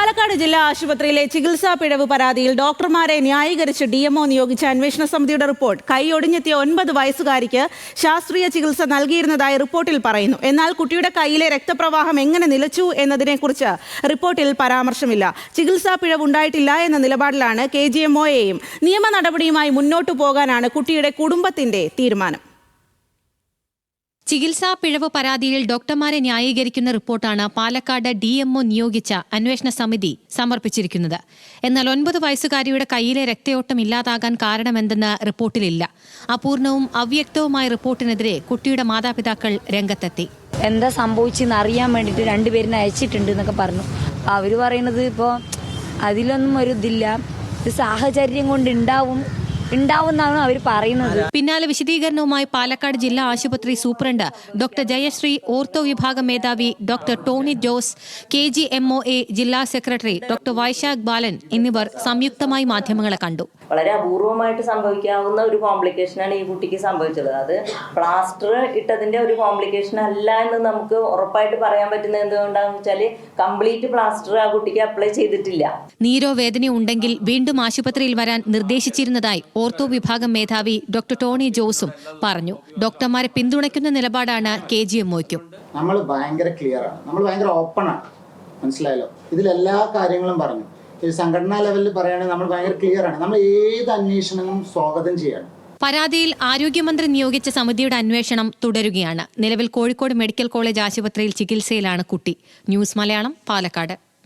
പാലക്കാട് ജില്ലാ ആശുപത്രിയിലെ ചികിത്സാ പിഴവ് പരാതിയിൽ ഡോക്ടർമാരെ ന്യായീകരിച്ച് DMO നിയോഗിച്ച അന്വേഷണ സമിതിയുടെ റിപ്പോർട്ട് കൈയൊടിഞ്ഞെത്തിയ 9 വയസ്സുകാരിക്ക് ശാസ്ത്രീയ ചികിത്സ നൽകിയിരുന്നതായി റിപ്പോർട്ടിൽ പറയുന്നു. എന്നാൽ കുട്ടിയുടെ കൈയിലെ രക്തപ്രവാഹം എങ്ങനെ നിലച്ചു എന്നതിനെക്കുറിച്ച് റിപ്പോർട്ടിൽ പരാമർശമില്ല. ചികിത്സാ പിഴവ് ഉണ്ടായിട്ടില്ല എന്ന നിലപാടിലാണ് KGMOയെയും നിയമ നടപടിയുമായി മുന്നോട്ടു പോകാനാണ് കുട്ടിയുടെ കുടുംബത്തിന്റെ തീരുമാനം. ചികിത്സാ പിഴവ് പരാതിയിൽ ഡോക്ടർമാരെ ന്യായീകരിക്കുന്ന റിപ്പോർട്ടാണ് പാലക്കാട് DMO നിയോഗിച്ച അന്വേഷണ സമിതി സമർപ്പിച്ചിരിക്കുന്നത്. എന്നാൽ 9 വയസ്സുകാരിയുടെ കയ്യിലെ രക്തയോട്ടം ഇല്ലാതാകാൻ കാരണമെന്തെന്ന് റിപ്പോർട്ടിലില്ല. അപൂർണവും അവ്യക്തവുമായ റിപ്പോർട്ടിനെതിരെ കുട്ടിയുടെ മാതാപിതാക്കൾ രംഗത്തെത്തി. എന്താ സംഭവിച്ചെന്ന് അറിയാൻ വേണ്ടിയിട്ട് രണ്ടുപേരിനെ അയച്ചിട്ടുണ്ട് എന്നൊക്കെ പറഞ്ഞു. അവര് പറയുന്നത് ഇപ്പോൾ അതിലൊന്നും ഒരു ഇതില്ല, സാഹചര്യം കൊണ്ട് ഉണ്ടാവുന്നാണ് അവർ പറയുന്നത്. പിന്നാലെ വിശദീകരണവുമായി പാലക്കാട് ജില്ലാ ആശുപത്രി സൂപ്രണ്ട് ഡോക്ടർ ജയശ്രീ, ഓർത്തോ വിഭാഗം മേധാവി ഡോക്ടർ ടോണി ജോസ്, KGMOA ജില്ലാ സെക്രട്ടറി ഡോക്ടർ വൈശാഖ് ബാലൻ എന്നിവർ സംയുക്തമായി മാധ്യമങ്ങളെ കണ്ടു. വളരെ അപൂർവമായിട്ട് സംഭവിക്കാവുന്ന ഒരു കോംപ്ലിക്കേഷനാണ് ഈ കുട്ടിക്ക് സംഭവിച്ചത്. അത് പ്ലാസ്റ്റർ ഇട്ടതിന്റെ ഒരു കോംപ്ലിക്കേഷൻ അല്ല എന്ന് നമുക്ക് ഉറപ്പായിട്ട് പറയാൻ പറ്റുന്നത് എന്തുകൊണ്ടാണെന്ന് വെച്ചാൽ കംപ്ലീറ്റ് പ്ലാസ്റ്റർ ആ കുട്ടിക്ക് അപ്ലൈ ചെയ്തിട്ടില്ല. നീരോ വേദനയോ ഉണ്ടെങ്കിൽ വീണ്ടും ആശുപത്രിയിൽ വരാൻ നിർദ്ദേശിച്ചിരുന്നതായി ഓർത്തോ വിഭാഗം മേധാവി ഡോക്ടർ ടോണി ജോസും പറഞ്ഞു. ഡോക്ടർമാരെ പിന്തുണയ്ക്കുന്ന നിലപാടാണ് KGMOയ്ക്കും. നമ്മൾ ഭയങ്കര ക്ലിയർ ആണ്, നമ്മൾ ഭയങ്കര ഓപ്പൺ ആണ്, മനസ്സിലായല്ലോ. ഇതിലെല്ലാ കാര്യങ്ങളും പറഞ്ഞു. ഈ സംഘടനാ ലെവലിൽ പറയുകയാണെങ്കിൽ നമ്മൾ ഭയങ്കര ക്ലിയർ ആണ്. നമ്മൾ ഏത് അന്വേഷണവും സ്വാഗതം ചെയ്യണം. പരാതിയിൽ ആരോഗ്യമന്ത്രി നിയോഗിച്ച സമിതിയുടെ അന്വേഷണം തുടരുകയാണ്. നിലവിൽ കോഴിക്കോട് മെഡിക്കൽ കോളേജ് ആശുപത്രിയിൽ ചികിത്സയിലാണ് കുട്ടി. ന്യൂസ് മലയാളം, പാലക്കാട്.